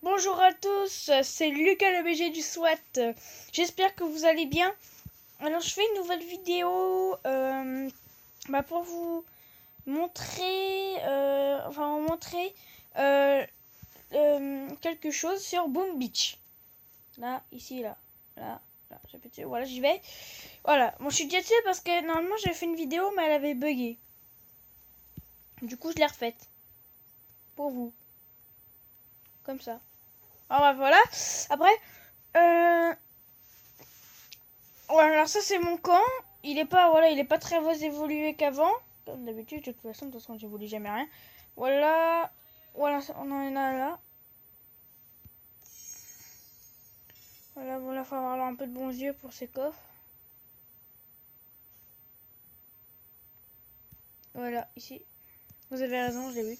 Bonjour à tous, c'est Lucas le BG du SWAT. J'espère que vous allez bien. Alors je fais une nouvelle vidéo pour vous montrer, euh, quelque chose sur Boom Beach. Là, ici, là, là, là, j'appuie dessus, voilà, j'y vais. Voilà, bon, je suis déjà dessus parce que normalement j'avais fait une vidéo mais elle avait bugué. Du coup je l'ai refaite. Pour vous. Comme ça. Alors voilà, après... Euh, Ouais, alors ça c'est mon camp. Il est pas très évolué qu'avant. Comme d'habitude, de toute façon, j'évolue jamais rien. Voilà, voilà, on en est là. Voilà, faut avoir un peu de bons yeux pour ces coffres. Voilà, ici. Vous avez raison, je l'ai vu.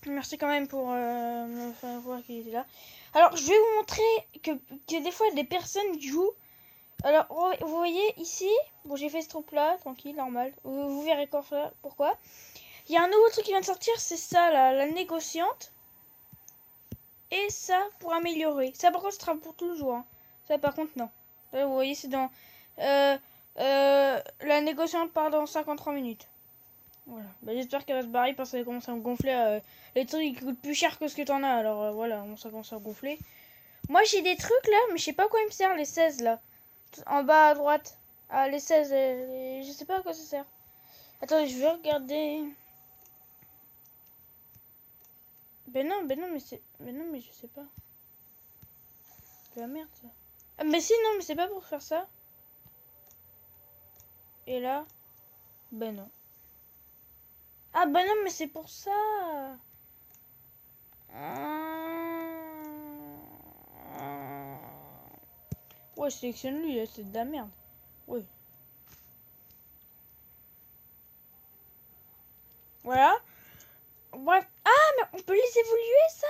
Merci quand même pour me faire voir qu'il était là. Alors, je vais vous montrer que des fois, des personnes jouent. Alors, vous voyez ici, bon, j'ai fait ce truc là, tranquille, normal. Vous verrez pourquoi. Il y a un nouveau truc qui vient de sortir, c'est ça, là, la négociante. Et ça, pour améliorer. Ça, par contre, ce sera pour tout le jour. Hein. Ça, par contre, non. Là, vous voyez, c'est dans... la négociante part dans 53 minutes. Voilà. Bah, j'espère qu'elle va se barrer parce qu'elle commence à me gonfler. Les trucs, ils coûtent plus cher que ce que t'en as. Alors, voilà, ça commence à gonfler. Moi, j'ai des trucs, là, mais je sais pas à quoi ils me servent, les 16, là. En bas à droite. Ah, les 16, je sais pas à quoi ça sert. Attendez, je vais regarder... Ben non, mais c'est... Ben non, mais je sais pas. De la merde, ça. Ah, mais si, non, mais c'est pas pour faire ça. Et là, ben non. Ah, ben non, mais c'est pour ça. Ouais, sélectionne-lui, c'est de la merde. Oui. Voilà. Bref. Ah, mais on peut les évoluer, ça.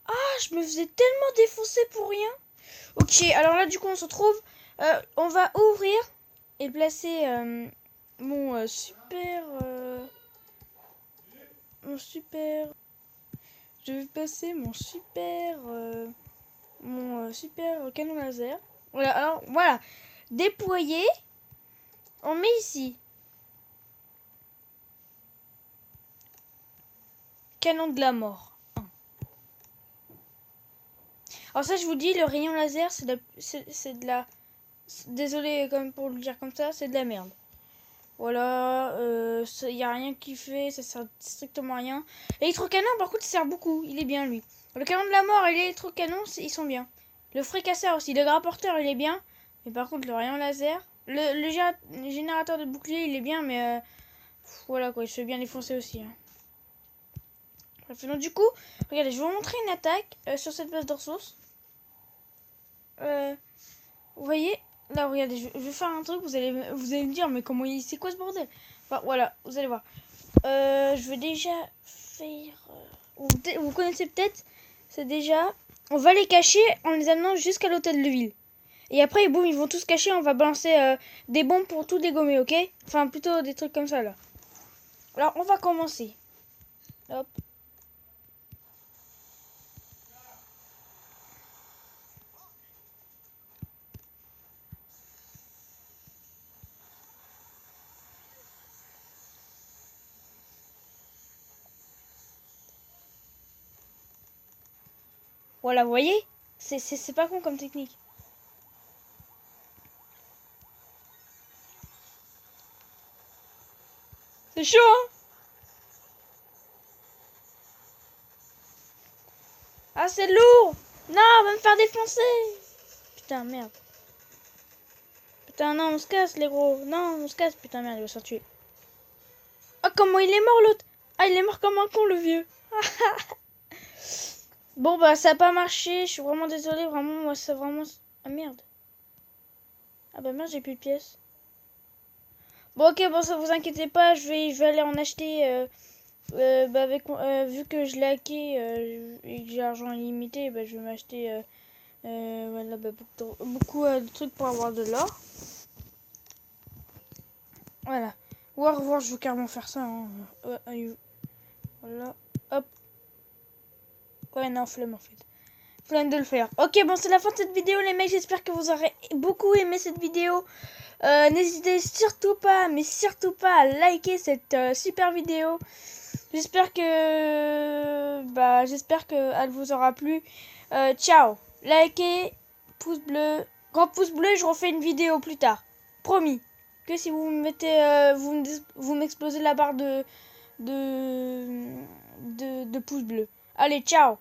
Ah, je me faisais tellement défoncer pour rien. Ok, alors là, du coup, on se retrouve. On va ouvrir et placer mon super... mon super... Je vais passer mon super canon laser. Voilà, alors voilà. Déployer. On met ici. Canon de la mort. Alors ça, je vous dis, le rayon laser, c'est de la... Désolé quand même pour le dire comme ça, c'est de la merde. Voilà, il n'y a rien qui fait, ça sert strictement à rien. L'électrocanon, par contre, ça sert beaucoup, il est bien lui. Le canon de la mort et l'électrocanon, ils sont bien. Le fricasseur aussi, le grapporteur, il est bien. Mais par contre, le rayon laser, le générateur de bouclier, il est bien, mais voilà quoi, il se fait bien défoncer aussi. Hein. Bref, donc du coup, regardez, je vais vous montrer une attaque sur cette base de ressources. Vous voyez, là, regardez, je vais faire un truc, vous allez me dire, mais comment c'est quoi ce bordel? Enfin, voilà, vous allez voir. Je vais déjà faire... vous connaissez peut-être, c'est déjà... On va les cacher en les amenant jusqu'à l'hôtel de ville. Et après, boum, ils vont tous se cacher, on va balancer des bombes pour tout dégommer, ok? Enfin, plutôt des trucs comme ça, là. Alors, on va commencer. Hop. Voilà, vous voyez? C'est pas con comme technique. C'est chaud, hein? Ah, c'est lourd! Non, on va me faire défoncer! Putain, merde. Putain, non, on se casse, les gros. Non, on se casse. Putain, merde, il va se faire tuer. Ah, comment il est mort, l'autre? Ah, il est mort comme un con, le vieux. Bon, bah, ça a pas marché. Je suis vraiment désolée. Vraiment, moi, ça vraiment... Ah, merde. Ah, bah, merde, j'ai plus de pièces. Bon, ok, bon, ça vous inquiétez pas. Je vais aller en acheter... vu que je l'ai hacké et que j'ai l'argent illimité, bah, je vais m'acheter voilà, bah, beaucoup de trucs pour avoir de l'or. Voilà. Ou au revoir, je veux carrément faire ça. Hein. Voilà. Hop. Ouais, non, flemme en fait. Flemme de le faire. Ok, bon, c'est la fin de cette vidéo, les mecs. J'espère que vous aurez beaucoup aimé cette vidéo. N'hésitez surtout pas, mais surtout pas à liker cette super vidéo. J'espère que j'espère que elle vous aura plu. Ciao. Likez, pouce bleu, grand pouce bleu, je refais une vidéo plus tard. Promis. Que si vous me mettez vous m'explosez la barre de pouces bleus. Allez, ciao.